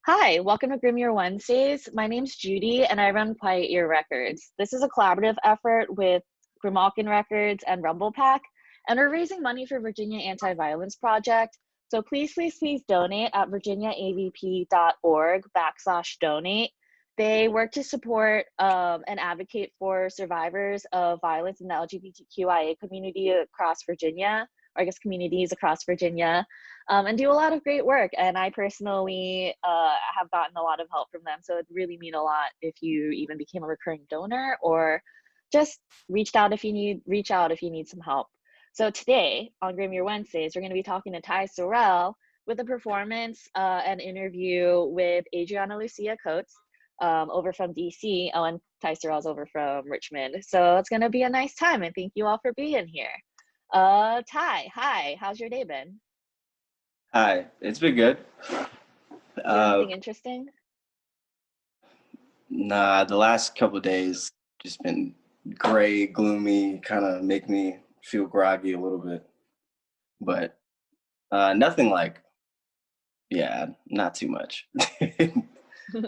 Hi, welcome to Grimalkin Wednesdays. My name's Judy and I run Quiet Ear Records. This is a collaborative effort with Grimalkin Records and rumblepak, and we're raising money for Virginia Anti-Violence Project. So please donate at virginiaavp.org/donate. They work to support and advocate for survivors of violence in the LGBTQIA community across Virginia, or I guess communities across Virginia. And do a lot of great work. And I personally have gotten a lot of help from them. So it'd really mean a lot if you even became a recurring donor or just reach out if you need some help. So today on Grimalkin Wednesdays, we're going to be talking to Ty Sorrell with a performance and interview with Adriana Lucia-Cotes over from DC. Oh, and Ty Sorrell's over from Richmond. So it's going to be a nice time. And thank you all for being here. Ty, hi, how's your day been? Hi, it's been good. Anything interesting? Nah, the last couple of days just been gray, gloomy, kind of make me feel groggy a little bit. But nothing like, yeah, not too much.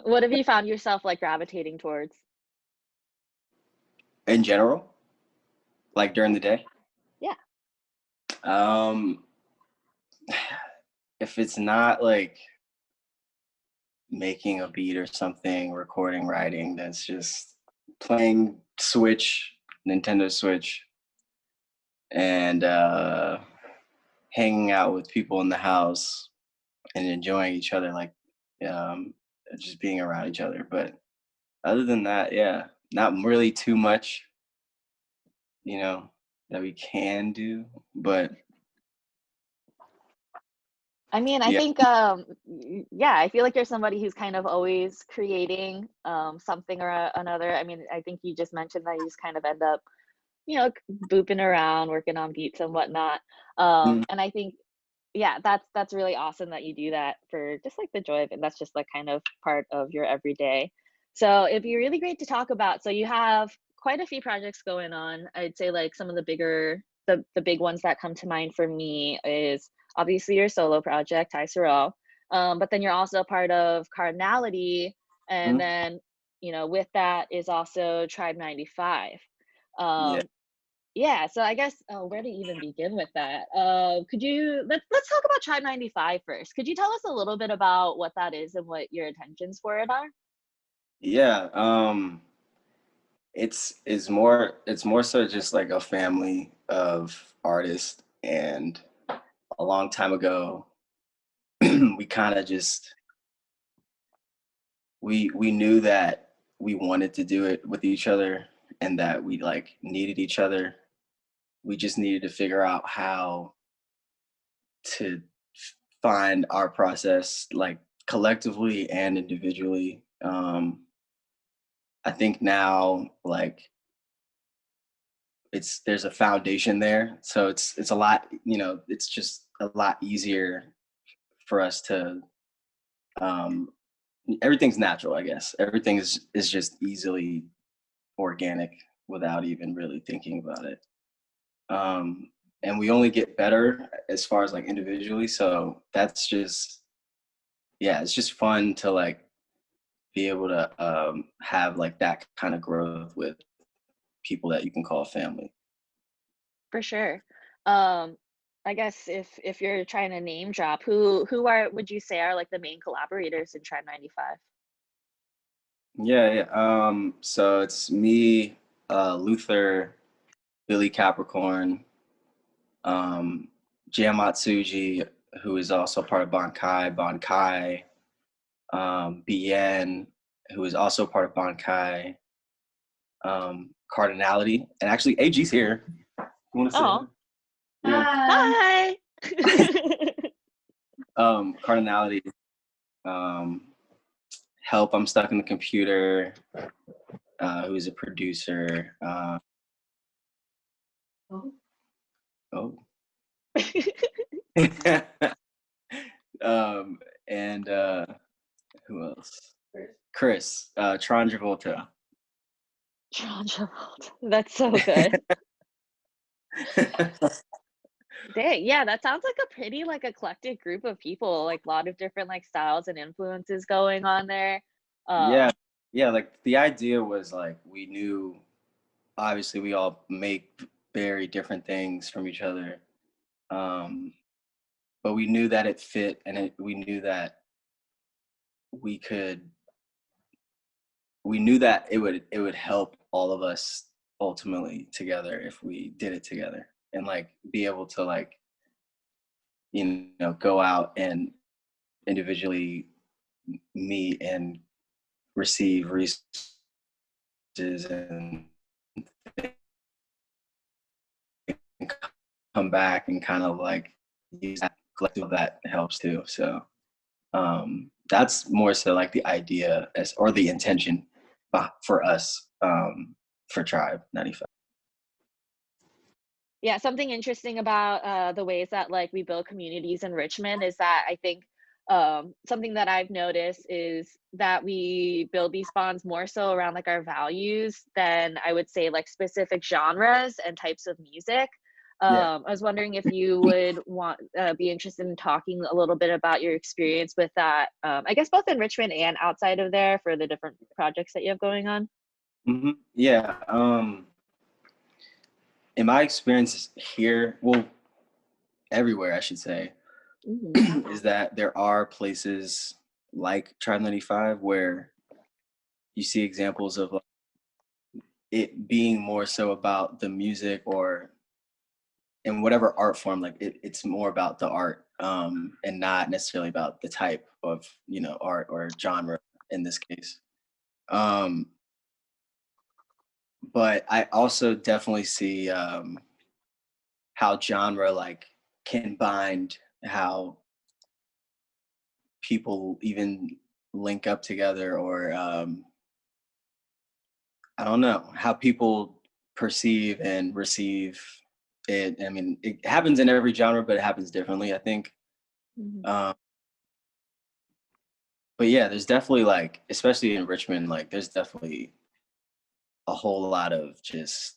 What have you found yourself like gravitating towards? In general, like during the day? Yeah. If it's not like making a beat or something, recording, writing, that's just playing Switch, Nintendo Switch, and hanging out with people in the house and enjoying each other, like just being around each other. But other than that, yeah, not really too much, that we can do. But I mean, I yeah, think, yeah, I feel like you're somebody who's kind of always creating something or another. I mean, I think you just mentioned that you just kind of end up, booping around, working on beats and whatnot. mm, And I think, yeah, that's really awesome that you do that for just like the joy of it. That's just like kind of part of your everyday. So it'd be really great to talk about. So you have quite a few projects going on. I'd say like some of the big ones that come to mind for me is obviously your solo project, Ty Sorrell. But then you're also a part of Cardinality, and mm, then with that is also Tribe 95. yeah, Um, yeah, so I guess where to even begin with that? Could you let's talk about Tribe 95 first. Could you tell us a little bit about what that is and what your intentions for it are? yeah. It's more so just like a family of artists, and a long time ago, we kind of just we knew that we wanted to do it with each other and that we like needed each other. We just needed to figure out how to find our process, like collectively and individually. I think now, like, there's a foundation there, so it's a lot, it's just a lot easier for us to um everything's natural, I guess. Everything is just easily organic without even really thinking about it. And we only get better as far as like individually. So that's just, yeah, it's just fun to like be able to have like that kind of growth with people that you can call family. For sure. Um, I guess if you're trying to name drop, who are would you say are like the main collaborators in Tribe 95? Yeah, yeah. So it's me, Luther, Billy Capricorn, um, Jamatsuji, who is also part of Bankai, BN, who is also part of Bankai, Cardinality, and actually AG's here. You want to say Oh, hi? hi. Cardinality, um, Help, I'm Stuck in the Computer, who is a producer. Oh. And who else? Chris, Tron Travolta. John Travolta. That's so good. Dang, yeah, that sounds like a pretty like eclectic group of people, like a lot of different like styles and influences going on there. Yeah, Um, yeah. Like the idea was like we knew obviously we all make very different things from each other, um, but we knew that it fit, and we knew that we could. We knew that it would help all of us ultimately together if we did it together, and like be able to like go out and individually meet and receive resources and come back and kind of like use that collective that helps too. So that's more so like the idea as or the intention for us for Tribe 95. Yeah, something interesting about the ways that like we build communities in Richmond is that I think something that I've noticed is that we build these bonds more so around like our values than I would say like specific genres and types of music. Yeah. I was wondering if you would want be interested in talking a little bit about your experience with that. I guess both in Richmond and outside of there for the different projects that you have going on. Yeah. In my experience here, well, everywhere I should say, Hmm. is that there are places like Tribe 95 where you see examples of like, it being more so about the music or in whatever art form, like it's more about the art, and not necessarily about the type of art or genre in this case. Um, but I also definitely see how genre like can bind how people even link up together or I don't know how people perceive and receive it. I mean, it happens in every genre, but it happens differently, I think. Hmm. Um, but yeah, there's definitely like, especially in Richmond, like there's definitely a whole lot of just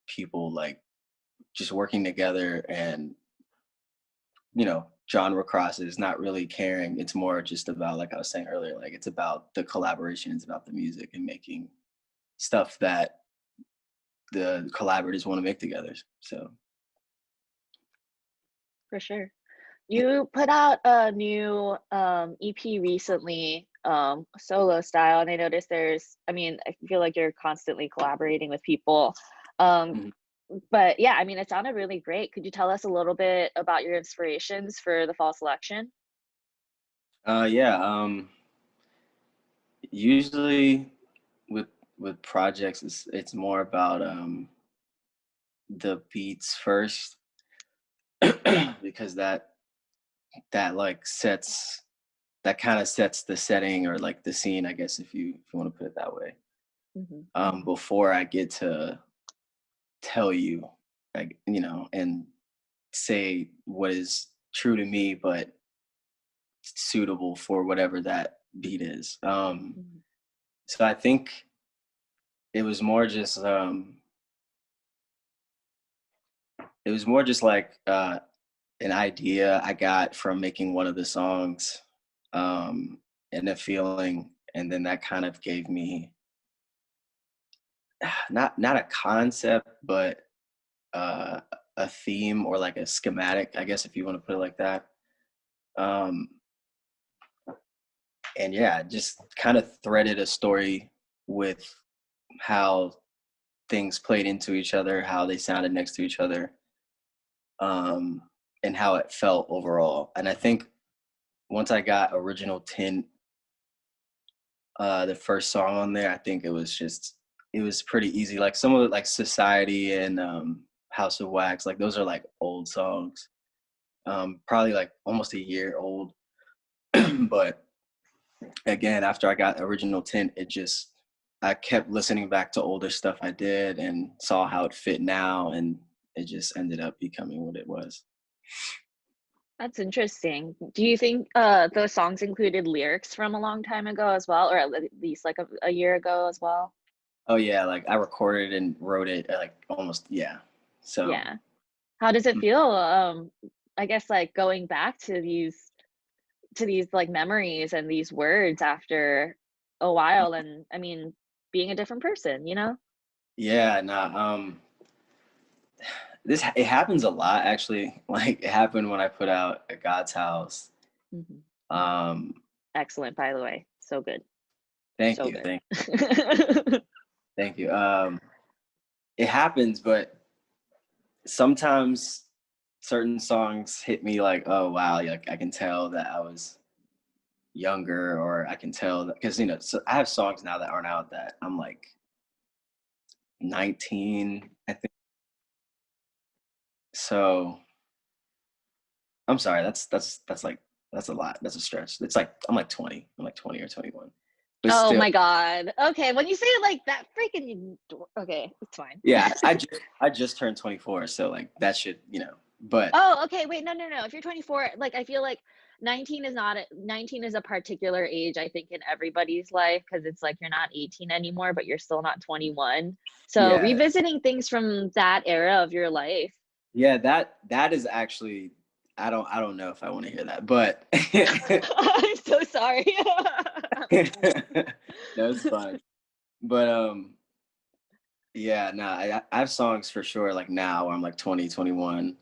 people like just working together and genre crosses, not really caring. It's more just about, like I was saying earlier, like it's about the collaboration, it's about the music and making stuff that the collaborators want to make together. So For sure. You put out a new EP recently, solo style, and I noticed I mean, I feel like you're constantly collaborating with people. Um, mhm. but yeah, I mean, it sounded really great. Could you tell us a little bit about your inspirations for the fall selection? Yeah, usually with projects, it's more about the beats first because that like sets that kind of sets the setting or like the scene, I guess, if you want to put it that way. Hmm. Before I get to tell you, like, and say what is true to me, but suitable for whatever that beat is. Hmm. So I think it was more just like an idea I got from making one of the songs, um, and a feeling, and then that kind of gave me not a concept, but uh, a theme or like a schematic, I guess, if you want to put it like that. Um, and yeah, just kind of threaded a story with how things played into each other, how they sounded next to each other, um, and how it felt overall. And I think once I got Original Tint, the first song on there, I think it was pretty easy. Like some of it, like Society and House of Wax, like those are like old songs, probably like almost a year old. But again, after I got Original Tint, I kept listening back to older stuff I did and saw how it fit now, and it just ended up becoming what it was. That's interesting. Do you think those songs included lyrics from a long time ago as well, or at least like a year ago as well? Oh yeah, like I recorded and wrote it like almost, yeah. So Yeah. How does it feel, I guess, like, going back to these, like, memories and these words after a while and, I mean, being a different person, you know? Yeah, nah, it happens a lot actually. Like it happened when I put out at God's House. Mhm. Um, Excellent, by the way. So good. thank So you, good. thank you. It happens, but sometimes certain songs hit me like, oh wow, like I can tell that I was younger, or I can tell that because so I have songs now that aren't out that I'm like 19, I think. So I'm sorry, that's like that's a lot. That's a stretch. It's like I'm like 20. I'm like 20 or 21. But Oh still, my god. Okay, when you say it like that, freaking okay, it's fine. yeah, I just turned 24, so like that should, but Oh, okay, wait, no, no, no. If you're 24, like, I feel like 19 is not a 19 is a particular age, I think, in everybody's life because it's like you're not 18 anymore, but you're still not 21. So yeah, revisiting things from that era of your life. yeah, that is actually I don't know if I want to hear that, but I'm so sorry. no, it's fine. But yeah, no, I have songs for sure like now where I'm like 20, 21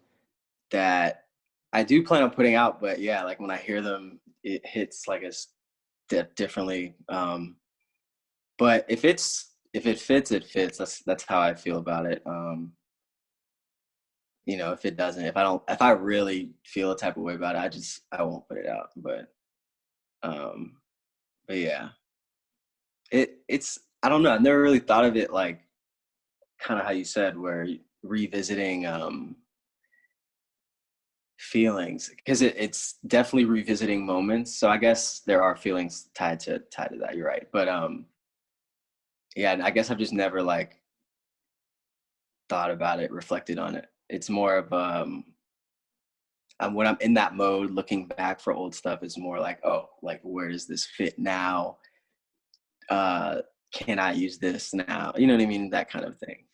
that I do plan on putting out, but yeah, like when I hear them, it hits like a differently. But if it fits, it fits. That's how I feel about it. If it doesn't, if I really feel a type of way about it, I won't put it out. Um, but yeah, it's I don't know. I've never really thought of it like kind of how you said, where revisiting feelings, because it's definitely revisiting moments. So I guess there are feelings tied to that. You're right, but yeah, I guess I've just never like thought about it, reflected on it. It's more of when I'm in that mode, looking back for old stuff is more like, oh, like where does this fit now? Uh, can I use this now? You know what I mean? That kind of thing.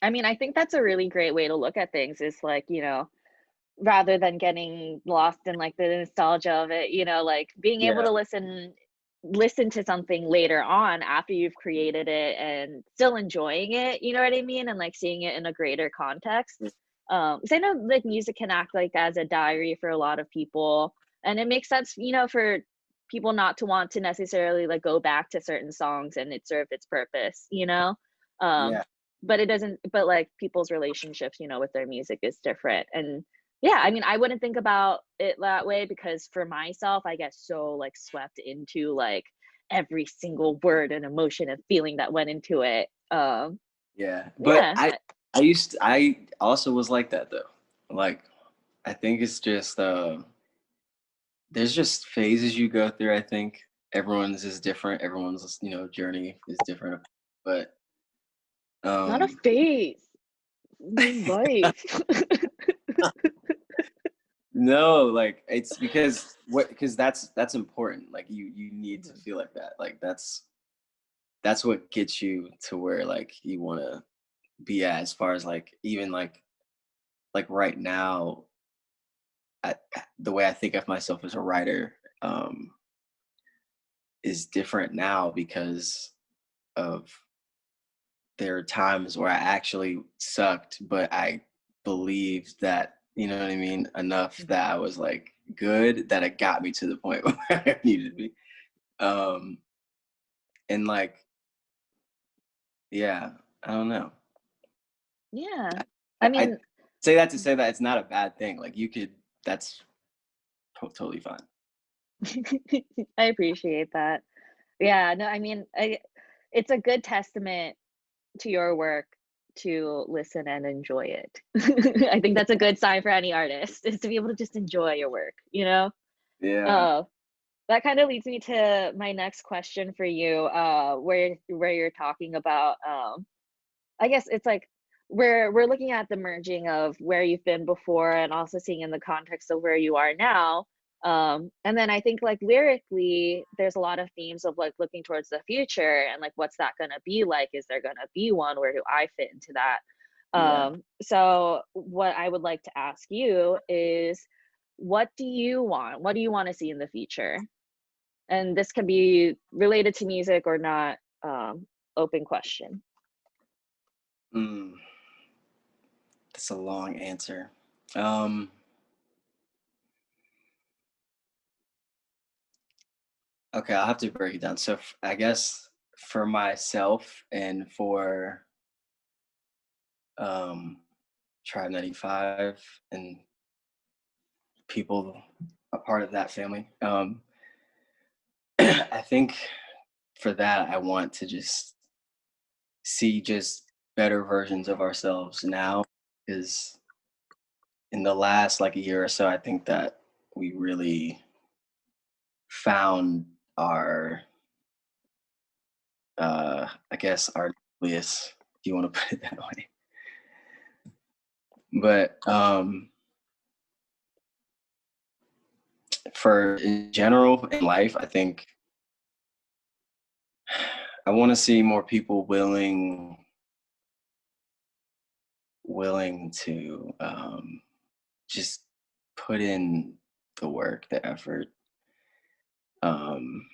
I mean, I think that's a really great way to look at things is like, rather than getting lost in like the nostalgia of it, like being able Yeah, to listen to something later on after you've created it and still enjoying it, you know what I mean? And like seeing it in a greater context. 'Cause I know like music can act like as a diary for a lot of people. And it makes sense, for people not to want to necessarily like go back to certain songs and it served its purpose, you know? Um, yeah, but it doesn't, but like people's relationships, with their music is different. And yeah, I mean, I wouldn't think about it that way because for myself, I get so like swept into like every single word and emotion and feeling that went into it. yeah. But Yeah. I also was like that though. Like I think it's just there's just phases you go through. I think everyone's is different. Everyone's journey is different. But Not a um phase. Life. no, like it's because that's important. Like you need to Mhm, feel like that. Like that's what gets you to where like you want to be at, as far as like even like right now, the way I think of myself as a writer is different now because of there are times where I actually sucked, but I believed that, you know what I mean, enough mhm. that I was like good that it got me to the point where I needed to be. Um, and like, yeah, I don't know. Yeah. I I mean, say that to say that it's not a bad thing. Like you could, that's totally fine. I appreciate that. Yeah, no, I mean, it's a good testament to your work to listen and enjoy it. I think that's a good sign for any artist is to be able to just enjoy your work, you know? Yeah. Uh, that kind of leads me to my next question for you, where you're talking about, I guess it's like we're looking at the merging of where you've been before and also seeing in the context of where you are now. And then I think like lyrically, there's a lot of themes of like looking towards the future and like what's that gonna be like? Is there gonna be one? Where do I fit into that? Yeah. So what I would like to ask you is, what do you want? What do you want to see in the future? And this can be related to music or not. Open question. Mm, that's a long answer. Um, okay, I'll have to break it down. So I guess for myself and for um, Tribe 95 and people a part of that family, I think for that I want to just see just better versions of ourselves now, because in the last like a year or so, I think that we really found our I guess our nucleus, if you want to put it that way. But for in general in life, I think I want to see more people willing to just put in the work, the effort, um,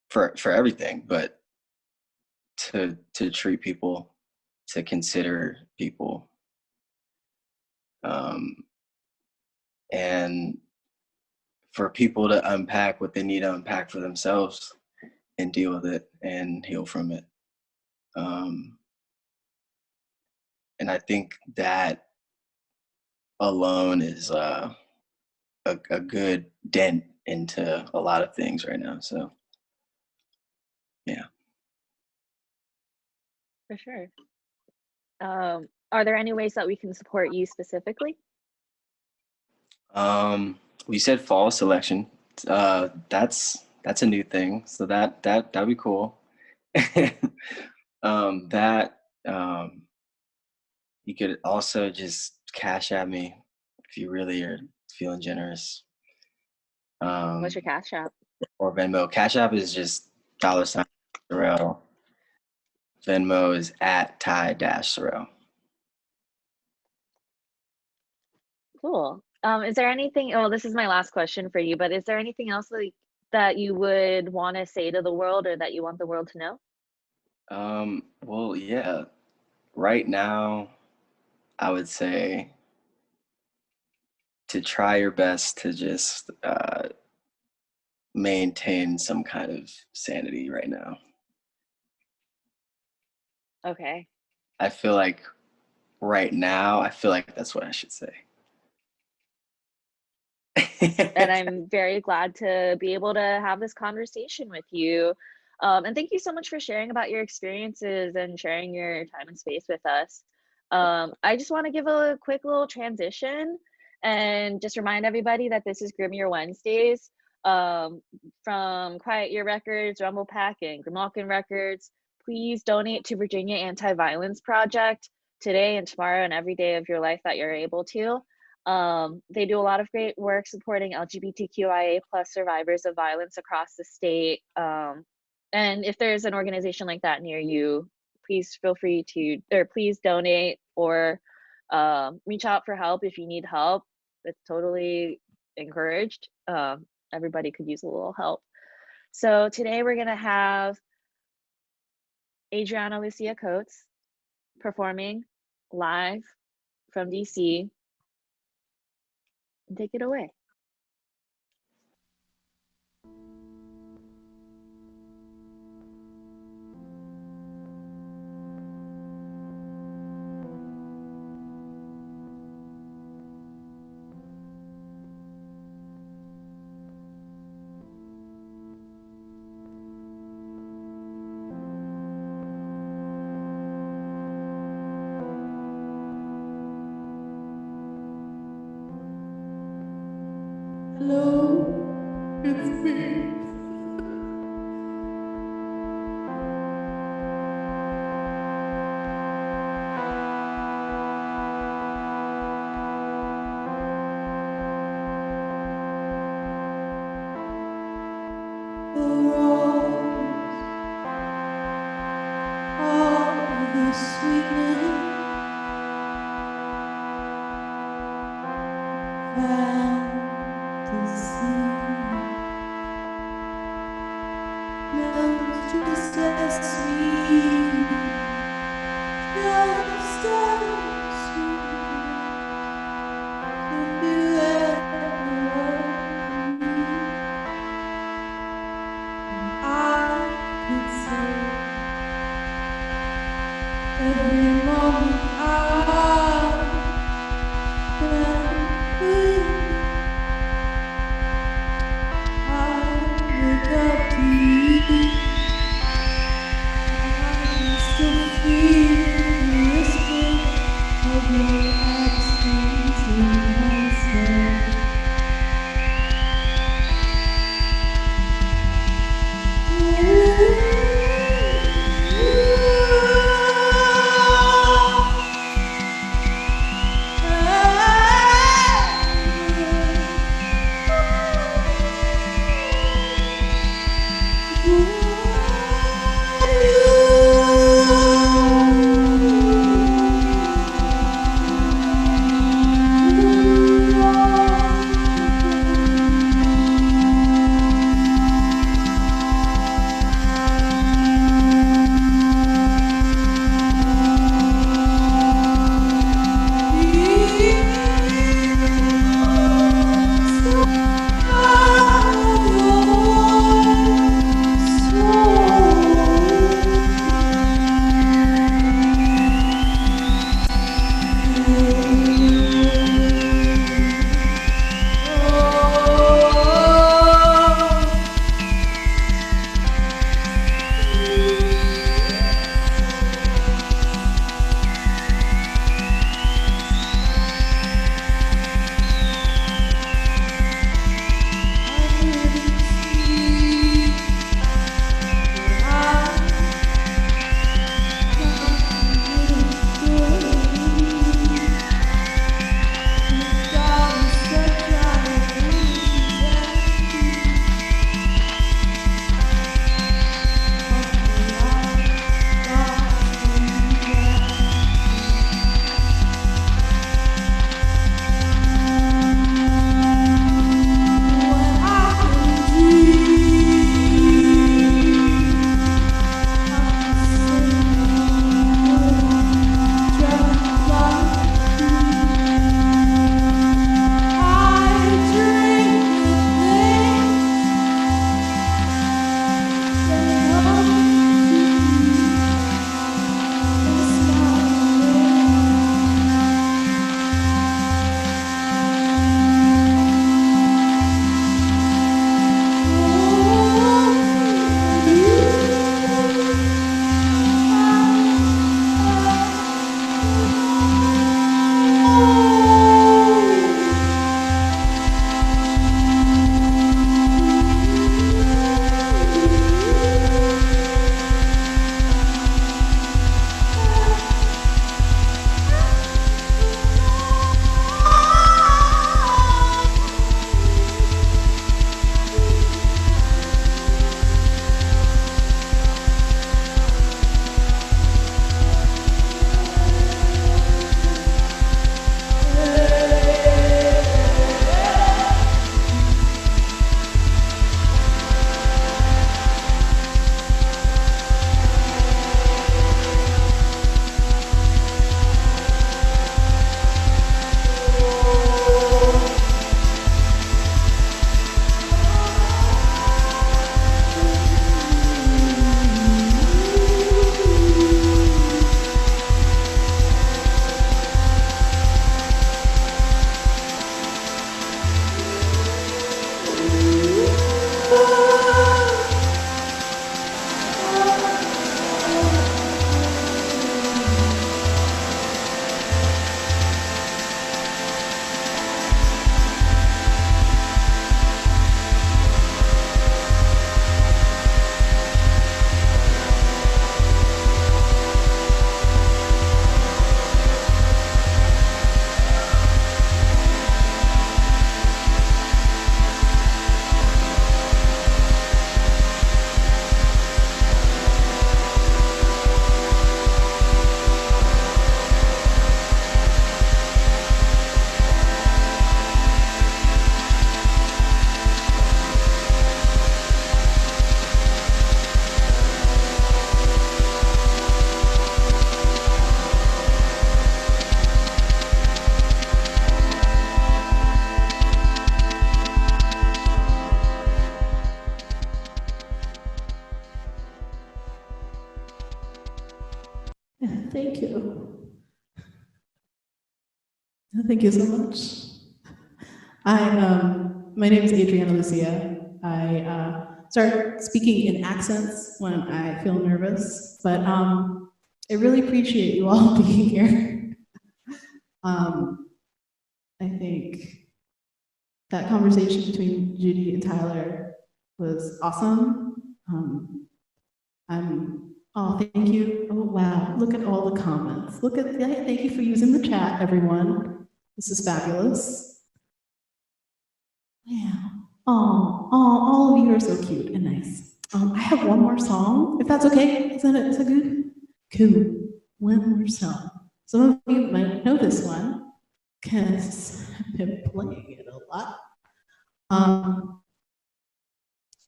for everything, but to treat people, to consider people, um, and for people to unpack what they need to unpack for themselves and deal with it and heal from it. Um, and I think that alone is a good dent into a lot of things right now. So yeah. For sure. Are there any ways that we can support you specifically? We said fall selection. That's a new thing. So that'd be cool. That you could also just cash at me if you really are feeling generous. What's your Um, cash app? or Venmo. Cash App is just $ Sorrell. Venmo is at Ty-Sorrell. Cool. Is there anything, oh, this is my last question for you, but is there anything else that you would want to say to the world or that you want the world to know? Well, yeah. Right now, I would say to try your best to just maintain some kind of sanity right now. Okay. I feel like right now, I feel like that's what I should say. And I'm very glad to be able to have this conversation with you. And thank you so much for sharing about your experiences and sharing your time and space with us. I just want to give a quick little transition and just remind everybody that this is Grimmier Wednesdays, from Quiet Year Records, rumblepak, and Grimalkin Records. Please donate to Virginia Anti-Violence Project today and tomorrow and every day of your life that you're able to. They do a lot of great work supporting LGBTQIA plus survivors of violence across the state. And if there's an organization like that near you, please feel free to, or please donate or reach out for help if you need help. It's totally encouraged. Everybody could use a little help. So today we're gonna have Adriana Lucia-Cotes performing live from DC. Take it away. Hello, it's me. The rose of the sweetness Thank you. Thank you so much. My name is Adriana Lucia. I start speaking in accents when I feel nervous, but I really appreciate you all being here. I think that conversation between Judy and Tyler was awesome. Oh, thank you. Oh, wow. Look at all the comments. Thank you for using the chat, everyone. This is fabulous. Wow. Oh, all of you are so cute and nice. I have one more song, if that's okay. Is that good? Cool. One more song. Some of you might know this one because I've been playing it a lot.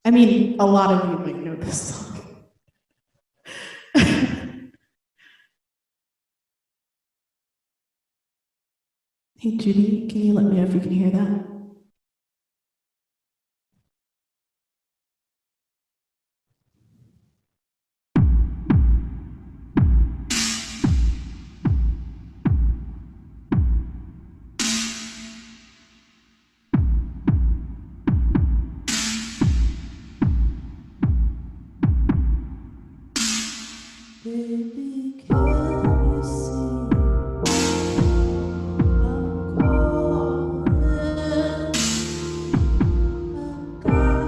I mean, a lot of you might know this song. Hey, Judy, can you let me know if you can hear that? Baby, can you see I'm calling? I've got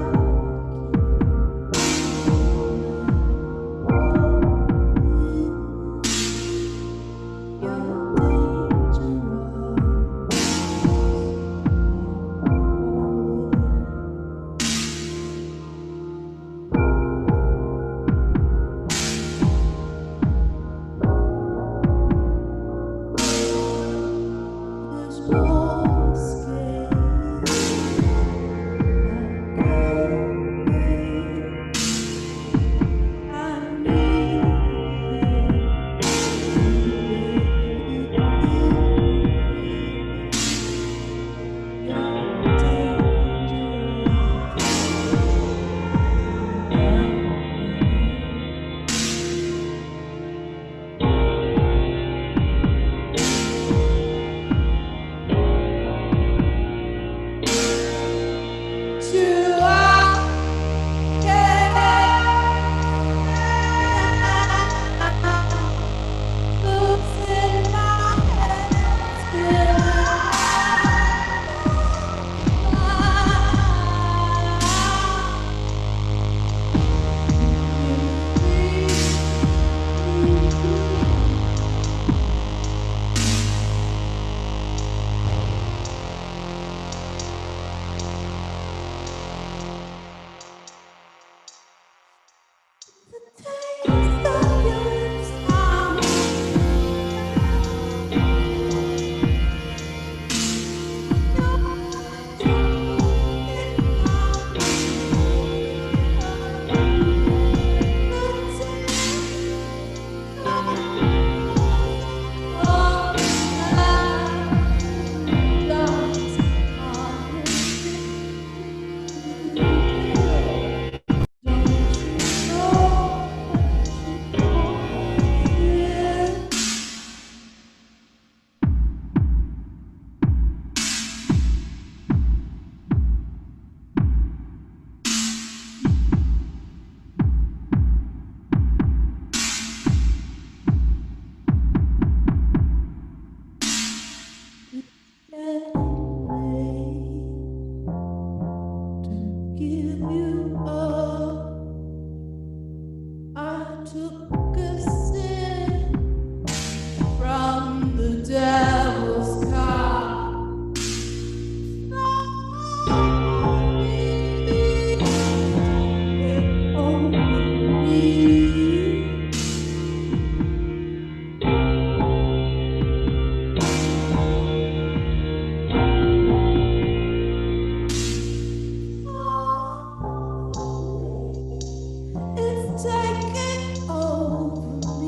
It's taking over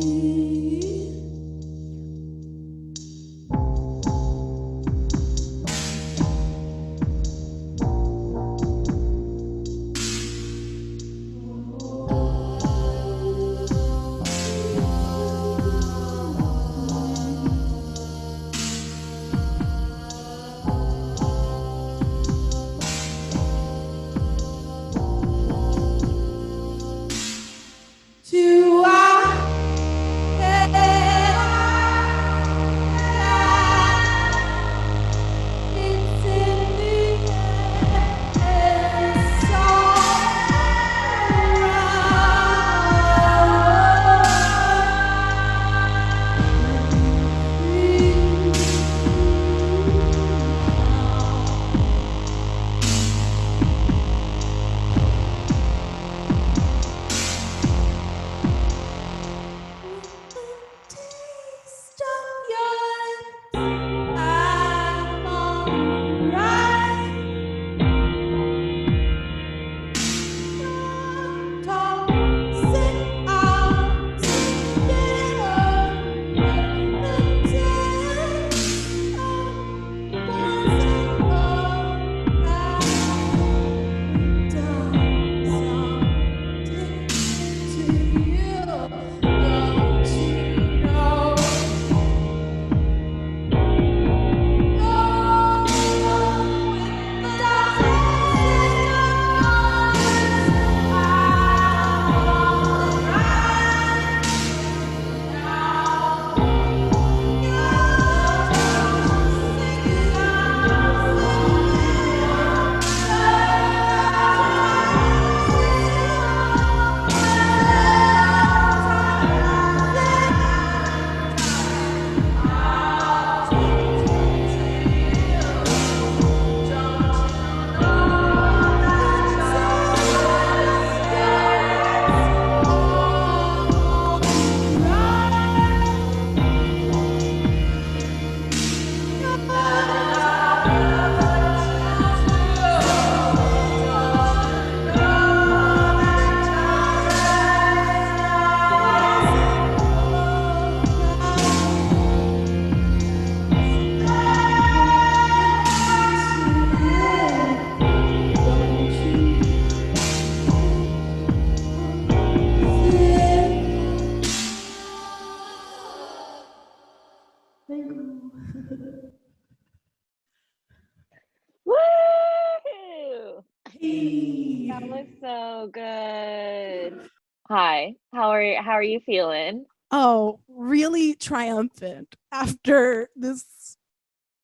Hey. That was so good. Hi, how are you feeling? Oh, really triumphant after this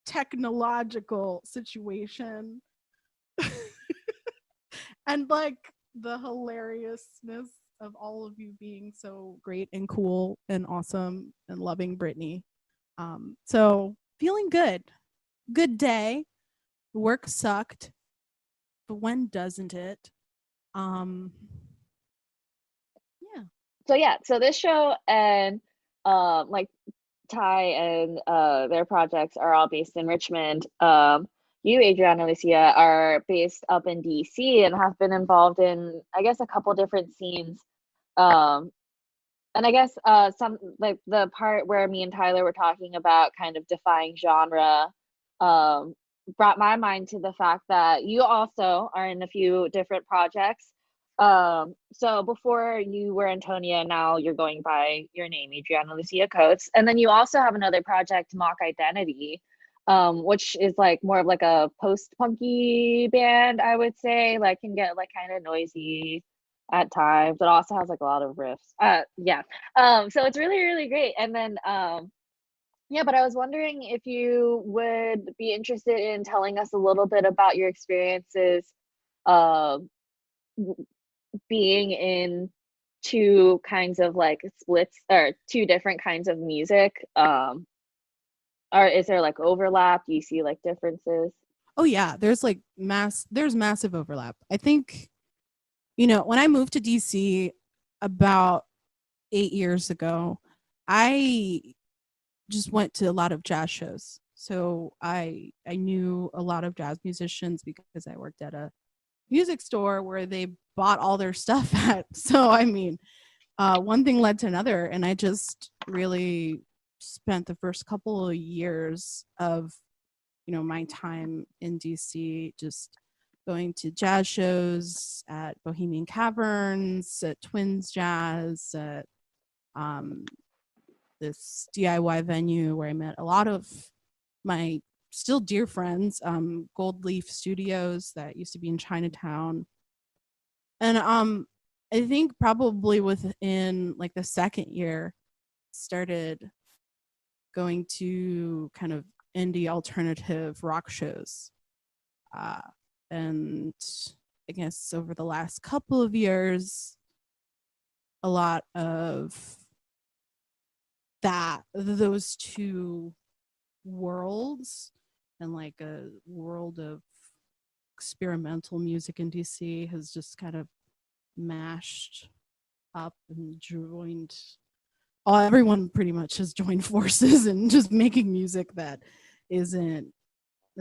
technological situation. And like the hilariousness of all of you being so great and cool and awesome and loving Brittany. So feeling good. Good day. Work sucked, but when doesn't it? Yeah. So yeah, so this show and like Ty and their projects are all based in Richmond. You, Adriana Lucia, are based up in DC and have been involved in, I guess, a couple different scenes. Um, and I guess some like the part where me and Tyler were talking about kind of defying genre um, brought my mind to the fact that you also are in a few different projects. So before you were Antonia, now you're going by your name, Adriana Lucia-Cotes. And then you also have another project, Mock Identity, which is like more of like a post-punky band, I would say, like can get like kind of noisy at times, but also has like a lot of riffs. Yeah. So it's really, really great. And then yeah, but I was wondering if you would be interested in telling us a little bit about your experiences uh, being in two kinds of like splits or two different kinds of music. Or is there like overlap? Do you see like differences? Oh yeah, there's massive overlap. I think, when I moved to DC about 8 years ago, I just went to a lot of jazz shows. So I knew a lot of jazz musicians because I worked at a music store where they bought all their stuff at. So I mean, one thing led to another, and I just really spent the first couple of years of my time in DC just going to jazz shows at Bohemian Caverns, at Twins Jazz, at this DIY venue where I met a lot of my still dear friends, Gold Leaf Studios that used to be in Chinatown. And I think probably within like the second year, started going to kind of indie alternative rock shows. And I guess over the last couple of years, a lot of those two worlds and like a world of experimental music in DC has just kind of mashed up and joined. Everyone pretty much has joined forces and just making music that isn't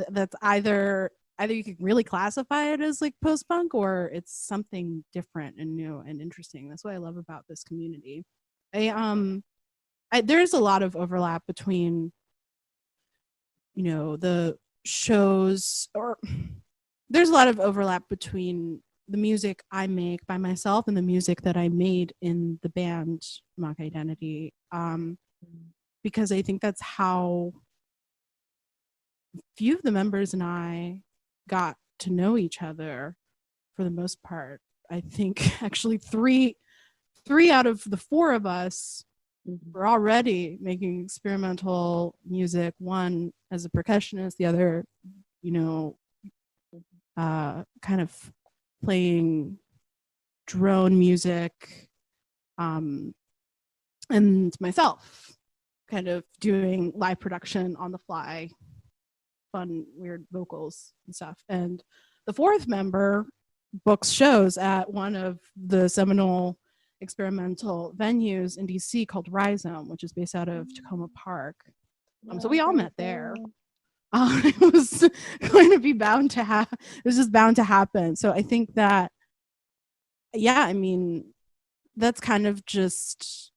that's either you can really classify it as like post-punk or it's something different and new and interesting. That's what I love about this community. There's a lot of overlap between the shows, or there's a lot of overlap between the music I make by myself and the music that I made in the band Mock Identity, because I think that's how few of the members and I got to know each other for the most part. I think actually three out of the four of us were already making experimental music, one as a percussionist, the other kind of playing drone music, and myself kind of doing live production on the fly, fun weird vocals and stuff. And the fourth member books shows at one of the seminal experimental venues in DC called Rhizome, which is based out of Tacoma Park. So we all met there. It was going to be bound to happen. It was just bound to happen. So I think that, yeah, I mean, that's kind of just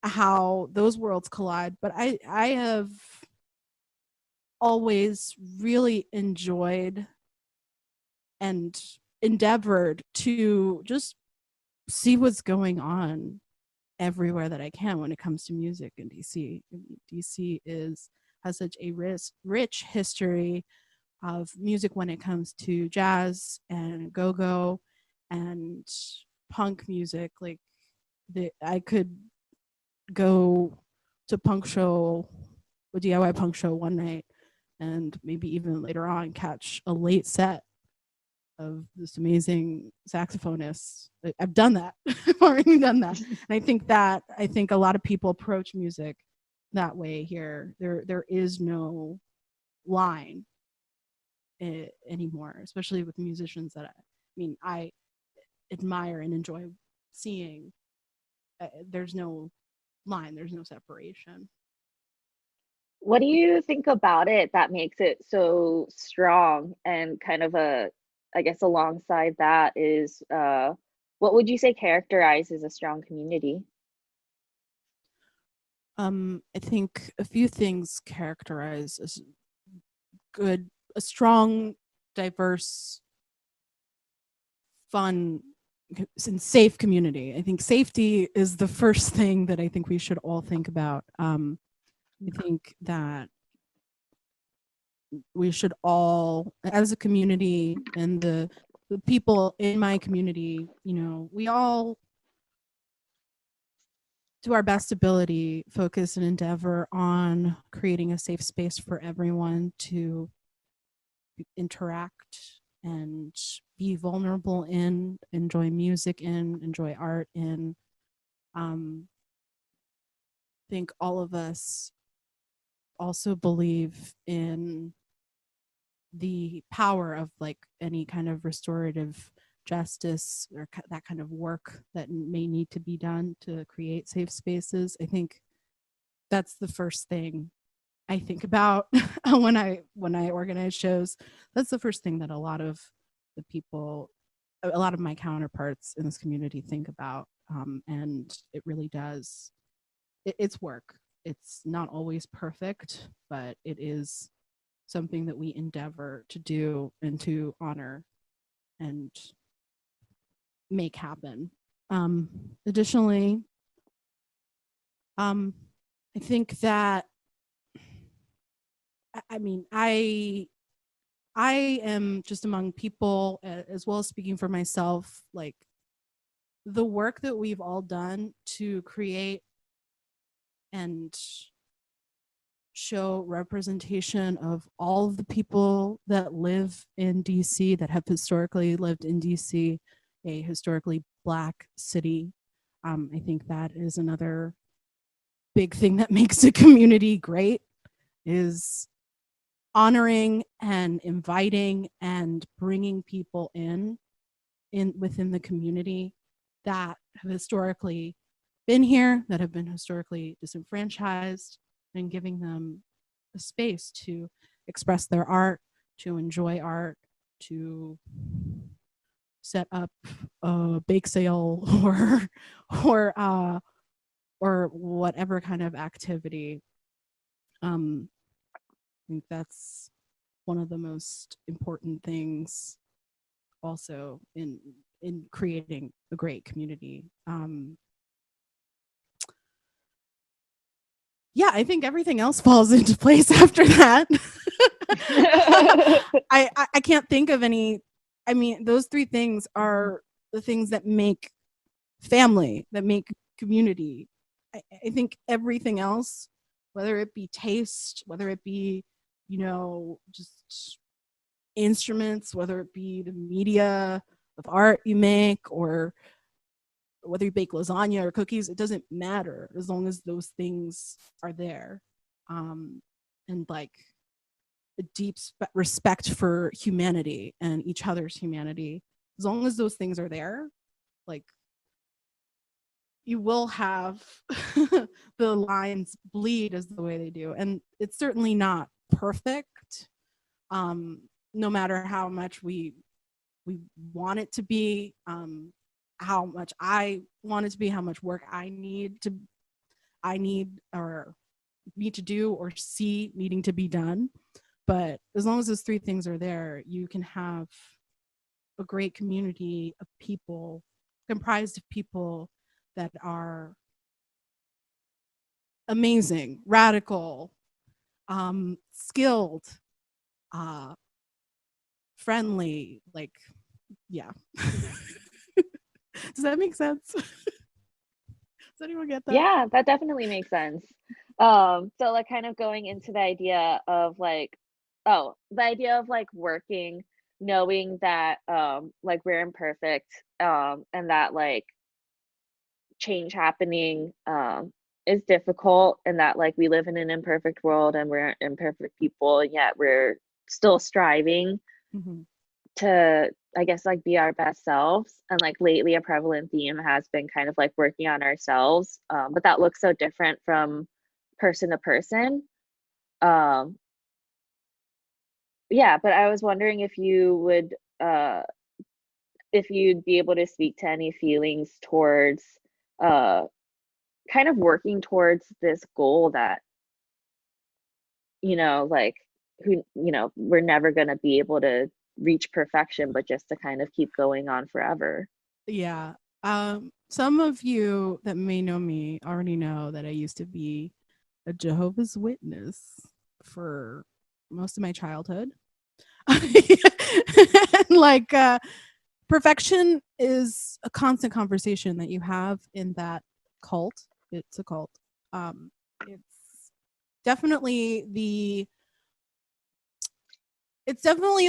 how those worlds collide. But I have always really enjoyed and endeavored to just see what's going on everywhere that I can when it comes to music in DC. DC has such a rich history of music when it comes to jazz and go-go and punk music. Like I could go to punk show, a DIY punk show one night, and maybe even later on catch a late set of this amazing saxophonist. I've done that. I've already done that. And I think a lot of people approach music that way here. There is no line anymore, especially with musicians that I admire and enjoy seeing. There's no line, there's no separation. What do you think about it that makes it so strong? And kind of I guess alongside that is, what would you say characterizes a strong community? I think a few things characterize a strong, diverse, fun, and safe community. I think safety is the first thing that I think we should all think about. I think that we should all, as a community, and the people in my community, we all, to our best ability, focus and endeavor on creating a safe space for everyone to interact and be vulnerable in, enjoy music in, enjoy art in. I think all of us also believe in the power of like any kind of restorative justice or that kind of work that may need to be done to create safe spaces. I think that's the first thing I think about when I organize shows. That's the first thing that a lot of my counterparts in this community think about, and it really does. It's work. It's not always perfect, but it is something that we endeavor to do and to honor and make happen. Additionally, I think that I am just among people, as well as speaking for myself, like the work that we've all done to create and show representation of all of the people that live in DC, that have historically lived in DC, a historically Black city. I think that is another big thing that makes a community great, is honoring and inviting and bringing people in within the community that have historically been here, that have been historically disenfranchised, and giving them a space to express their art, to enjoy art, to set up a bake sale or whatever kind of activity. I think that's one of the most important things also in creating a great community. Yeah, I think everything else falls into place after that. I can't think of any. I mean, those three things are the things that make family, that make community. I think everything else, whether it be taste, whether it be, just instruments, whether it be the media of art you make, or whether you bake lasagna or cookies, it doesn't matter as long as those things are there. And like a deep respect for humanity and each other's humanity. As long as those things are there, like you will have the lines bleed as the way they do. And it's certainly not perfect, no matter how much we want it to be, how much I want it to be, how much work I need or need to do or see needing to be done. But as long as those three things are there, you can have a great community of people, comprised of people that are amazing, radical, skilled, friendly, like, yeah. Does that make sense? Does anyone get that? Yeah, that definitely makes sense. So like kind of going into the idea of like, oh, the idea of like working, knowing that like we're imperfect, and that like change happening is difficult, and that like we live in an imperfect world and we're imperfect people, and yet we're still striving Mhm. to, I guess, like be our best selves. And like lately a prevalent theme has been kind of like working on ourselves, but that looks so different from person to person. um yeah, but I was wondering if you would if you'd be able to speak to any feelings towards uh kind of working towards this goal that, like, we're never going to be able to reach perfection, but just to kind of keep going on forever. Yeah. Some of you that may know me already know that I used to be a Jehovah's Witness for most of my childhood. And like perfection is a constant conversation that you have in that cult. It's a cult. It's definitely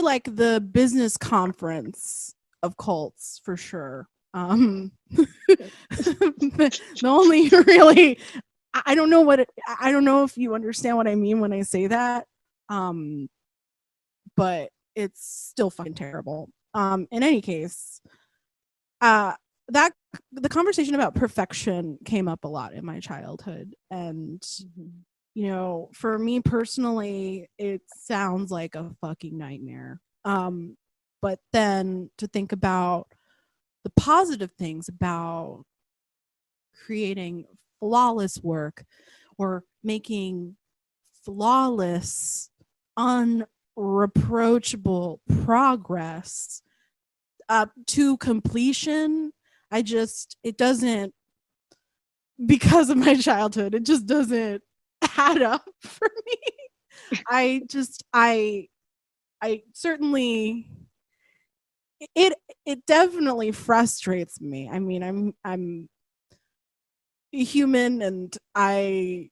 like the business conference of cults for sure. The only really, I don't know I don't know if you understand what I mean when I say that. But it's still fucking terrible. In any case, that the conversation about perfection came up a lot in my childhood, and for me personally, it sounds like a fucking nightmare. But then to think about the positive things about creating flawless work or making flawless, unreproachable progress to completion, it doesn't, because of my childhood, it just doesn't add up for me. I certainly, it definitely frustrates me. I mean, I'm human, and I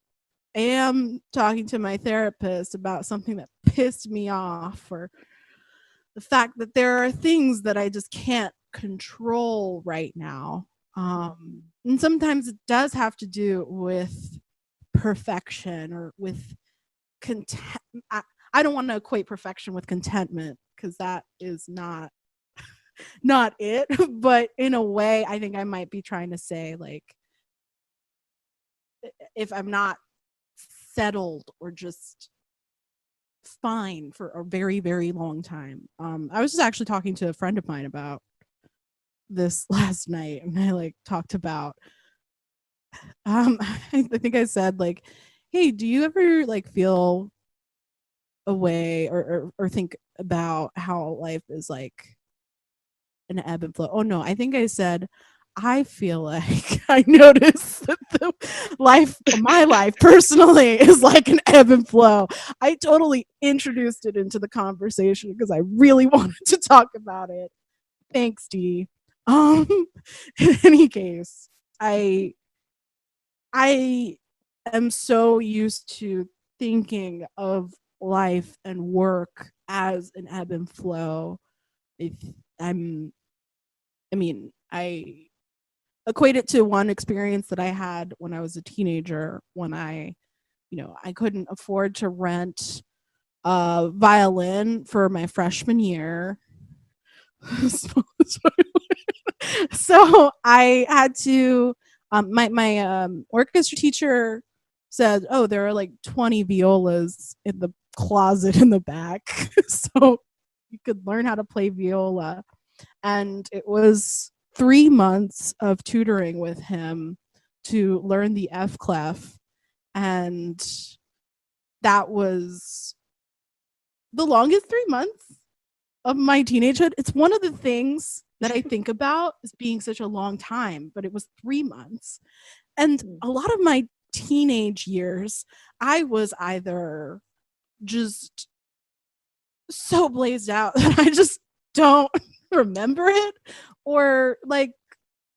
am talking to my therapist about something that pissed me off, or the fact that there are things that I just can't control right now. And sometimes it does have to do with perfection or with content. I don't want to equate perfection with contentment, because that is not it. But in a way, I think I might be trying to say, like, if I'm not settled or just fine for a very, very long time. I was just actually talking to a friend of mine about this last night, and I like talked about I think I said, like, hey, do you ever like feel a way, or think about how life is like an ebb and flow? Oh no, I think I said, I feel like I noticed that my life personally is like an ebb and flow. I totally introduced it into the conversation because I really wanted to talk about it. Thanks, Dee. In any case, I am so used to thinking of life and work as an ebb and flow. If I'm, I mean, I equate it to one experience that I had when I was a teenager, when I couldn't afford to rent a violin for my freshman year. So I had to, my orchestra teacher said, oh, there are like 20 violas in the closet in the back. So you could learn how to play viola. And it was 3 months of tutoring with him to learn the F clef. And that was the longest 3 months of my teenagehood. It's one of the things that I think about as being such a long time, but it was 3 months. And a lot of my teenage years, I was either just so blazed out that I just don't remember it, or like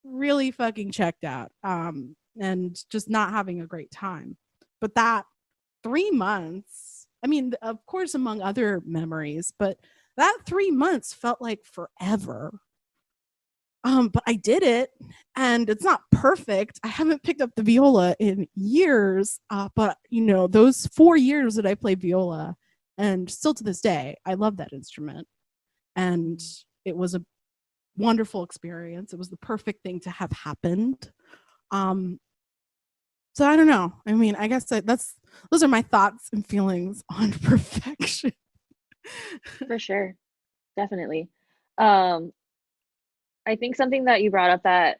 really fucking checked out, and just not having a great time. But that 3 months, I mean, of course, among other memories, but that 3 months felt like forever. But I did it, and it's not perfect. I haven't picked up the viola in years, but you know, those 4 years that I played viola, and still to this day, I love that instrument. And it was a wonderful experience. It was the perfect thing to have happened. So I don't know. I mean, I guess those are my thoughts and feelings on perfection. For sure, definitely. Um, I think something that you brought up that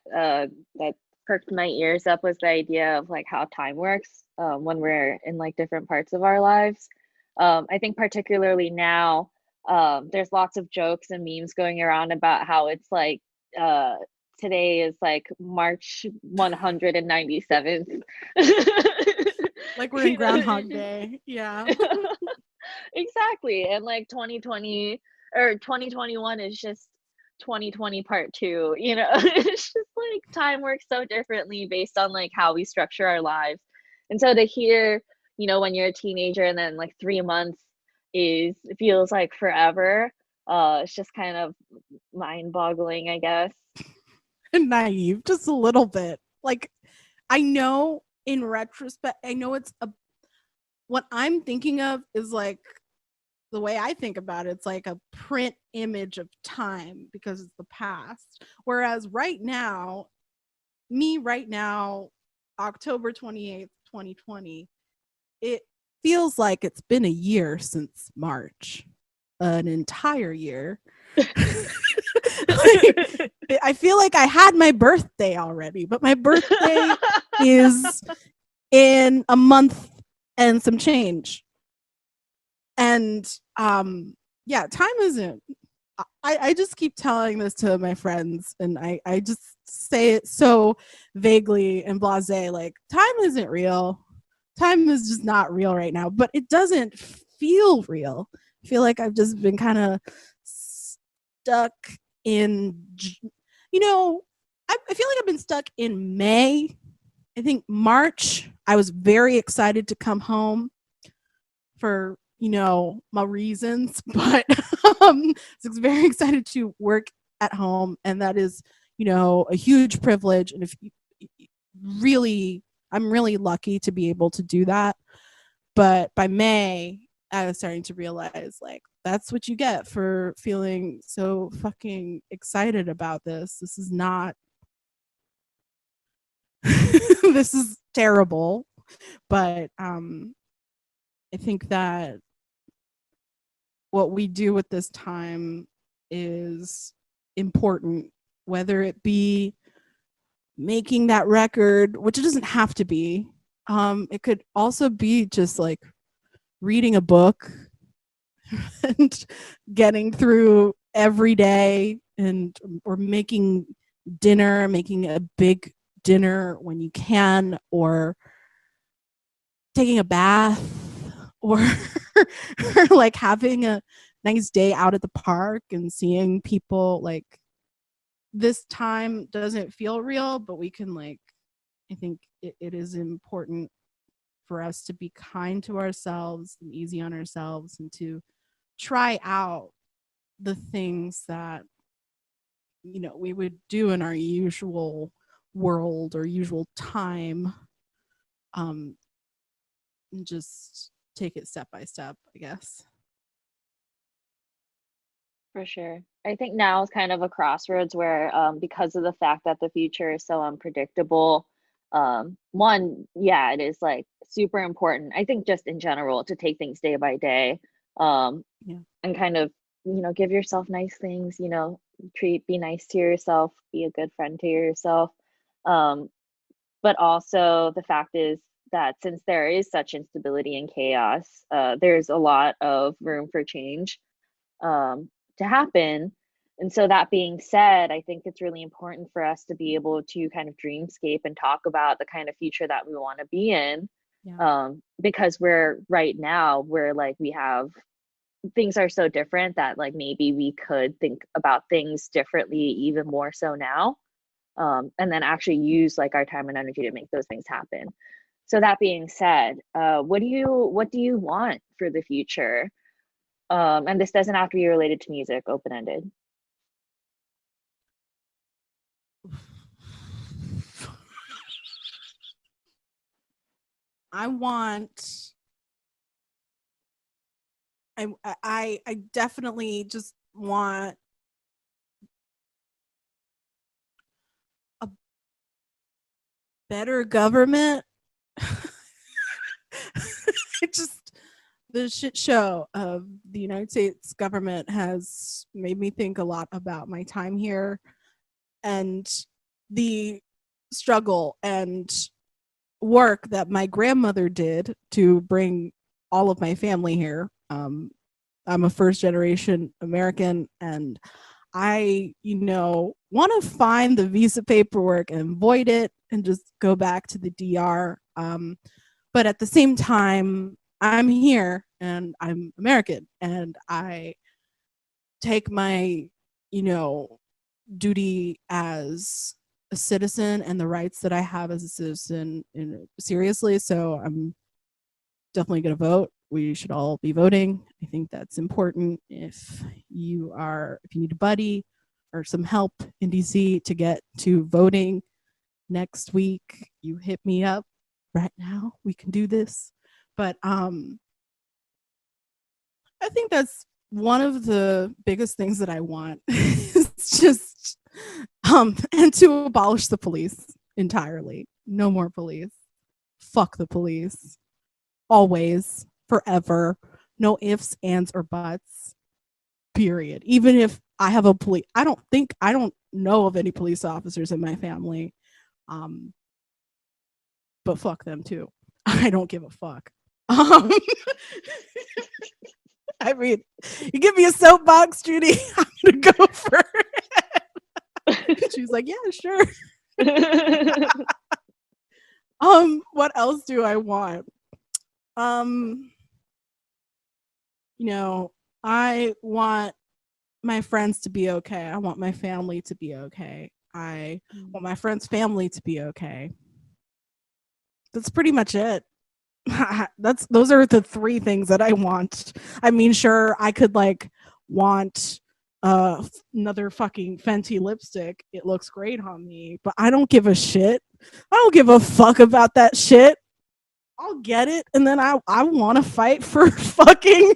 perked my ears up was the idea of like how time works when we're in like different parts of our lives. I think particularly now, there's lots of jokes and memes going around about how it's like uh, today is like March 197th. Like we're in You know what I Groundhog mean? Day. Yeah. Exactly. And like 2020 or 2021 is just 2020 part two, you know? It's just like time works so differently based on like how we structure our lives. And so to hear, you know, when you're a teenager and then like 3 months is feels like forever, it's just kind of mind-boggling, I guess. And naive, just a little bit. Like, I know in retrospect, I know what I'm thinking of is like the way I think about it, it's like a print image of time because it's the past. Whereas right now, October 28th, 2020, it feels like it's been a year since March, an entire year. Like, I feel like I had my birthday already, but my birthday is in a month and some change. And yeah, time isn't. I just keep telling this to my friends, and I just say it so vaguely and blasé, like time isn't real. Time is just not real right now, but it doesn't feel real. I feel like I've just been kind of stuck in, you know, I feel like I've been stuck in May. I think March, I was very excited to come home for, you know, my reasons, but I was very excited to work at home, and that is, you know, a huge privilege. And if you really, I'm really lucky to be able to do that. But by May, I was starting to realize, like, that's what you get for feeling so fucking excited about this. This is not, this is terrible. But I think that what we do with this time is important, whether it be making that record, which it doesn't have to be. It could also be just like reading a book and getting through every day, and or making dinner, making a big dinner when you can, or taking a bath, or or like having a nice day out at the park and seeing people. Like, this time doesn't feel real, but we can, like, I think it is important for us to be kind to ourselves and easy on ourselves, and to try out the things that, you know, we would do in our usual world or usual time, and just take it step by step, I guess. For sure. I think now is kind of a crossroads where, because of the fact that the future is so unpredictable, one, yeah, it is like super important. I think just in general to take things day by day, Yeah. and kind of, you know, give yourself nice things, you know, be nice to yourself, be a good friend to yourself. Um, but also the fact is that since there is such instability and chaos, there's a lot of room for change to happen. And so, that being said, I think it's really important for us to be able to kind of dreamscape and talk about the kind of future that we want to be in. Yeah. Because we're right now, we're like, we have things are so different that like maybe we could think about things differently even more so now, and then actually use like our time and energy to make those things happen. So that being said, what do you want for the future? And this doesn't have to be related to music, open-ended. I definitely just want a better government. The shit show of the United States government has made me think a lot about my time here and the struggle and work that my grandmother did to bring all of my family here. I'm a first generation American, and I, want to find the visa paperwork and void it and just go back to the DR. But at the same time, I'm here and I'm American, and I take my, duty as a citizen and the rights that I have as a citizen seriously. So I'm definitely going to vote. We should all be voting. I think that's important. If you need a buddy or some help in DC to get to voting next week, you hit me up right now. We can do this. But I think that's one of the biggest things that I want. It's just and to abolish the police entirely. No more police. Fuck the police. Always, forever. No ifs, ands, or buts. Period. Even if I have a police, I don't know of any police officers in my family. But fuck them too. I don't give a fuck. I mean, you give me a soapbox, Judy, I'm gonna go for it. She's like, yeah, sure. What else do I want? I want my friends to be okay. I want my family to be okay. I want my friends' family to be okay. That's pretty much it. Those are the three things that I want. I mean, sure, I could want another fucking Fenty lipstick. It looks great on me, but I don't give a shit. I don't give a fuck about that shit. I'll get it, and then I want to fight for fucking.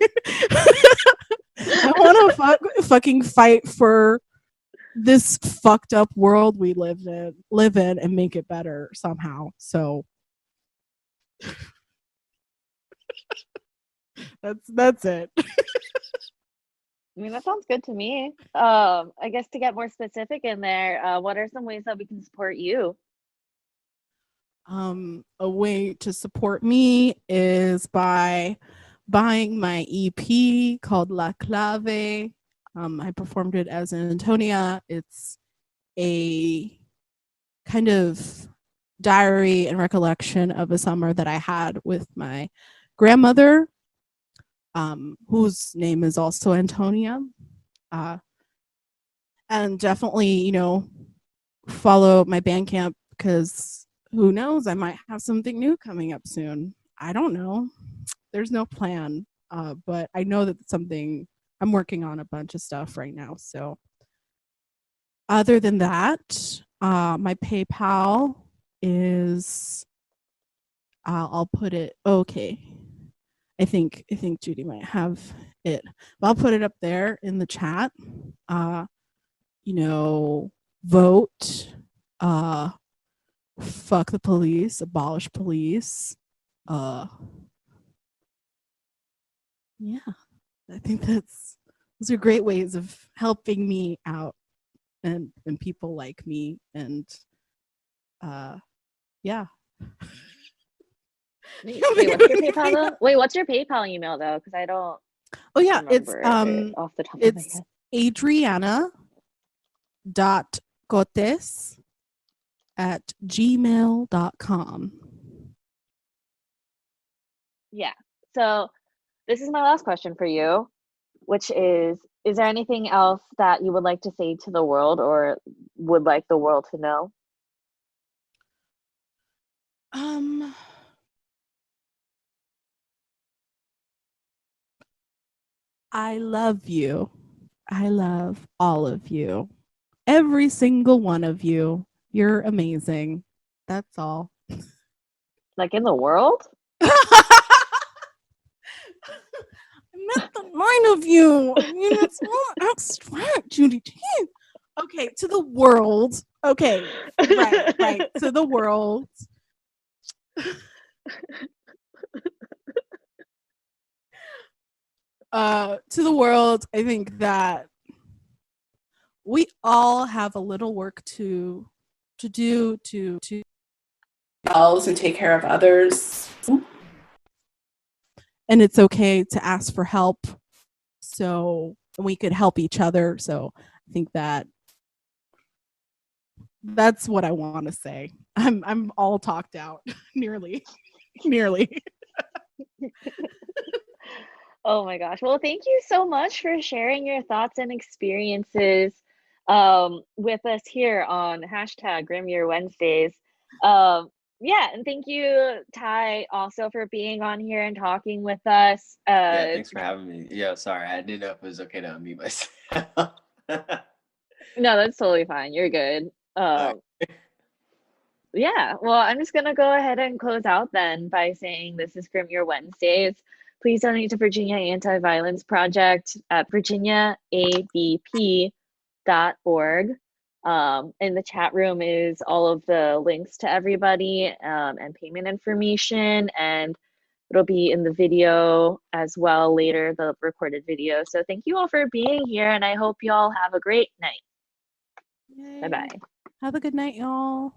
I want to fucking fight for this fucked up world we live in, and make it better somehow. So that's it. I mean, that sounds good to me. I guess to get more specific in there, what are some ways that we can support you? A way to support me is by buying my EP called La Clave. I performed it as Antonia. It's a kind of diary and recollection of a summer that I had with my grandmother, whose name is also Antonia. And definitely, follow my Bandcamp, because who knows, I might have something new coming up soon. I don't know. There's no plan, but I know that it's something I'm working on, a bunch of stuff right now. So other than that, my PayPal is, I'll put it, okay. I think Judy might have it, but I'll put it up there in the chat. Vote, fuck the police, abolish police. Yeah, I think those are great ways of helping me out and people like me, and yeah. Wait, what's your PayPal though? Wait, what's your PayPal email though? Because I don't. Oh yeah, it's remember it off the top of my it's head. Adriana.Cotes@gmail.com. Yeah. So this is my last question for you. which is there anything else that you would like to say to the world or would like the world to know? I love you. I love all of you. Every single one of you. You're amazing. That's all. Like in the world? I meant the 9 of you. I mean, it's more abstract, Judy. Jeez. Okay, to the world. Okay, right. To the world. To the world, I think that we all have a little work to do to ourselves and take care of others. and it's okay to ask for help so we could help each other. So I think that's what I want to say. I'm all talked out. nearly. Oh my gosh. Well, thank you so much for sharing your thoughts and experiences with us here on hashtag Grim Year Wednesdays. Yeah, and thank you, Ty, also for being on here and talking with us. Yeah, thanks for having me. Yeah, sorry, I didn't know if it was okay to unmute myself. No, that's totally fine. You're good. Yeah, well, I'm just gonna go ahead and close out then by saying this is Grim Year Wednesdays. Please donate to Virginia Anti-Violence Project at virginiaavp.org. In the chat room is all of the links to everybody and payment information, and it'll be in the video as well later, the recorded video. So thank you all for being here, and I hope you all have a great night. Yay. Bye-bye. Have a good night, y'all.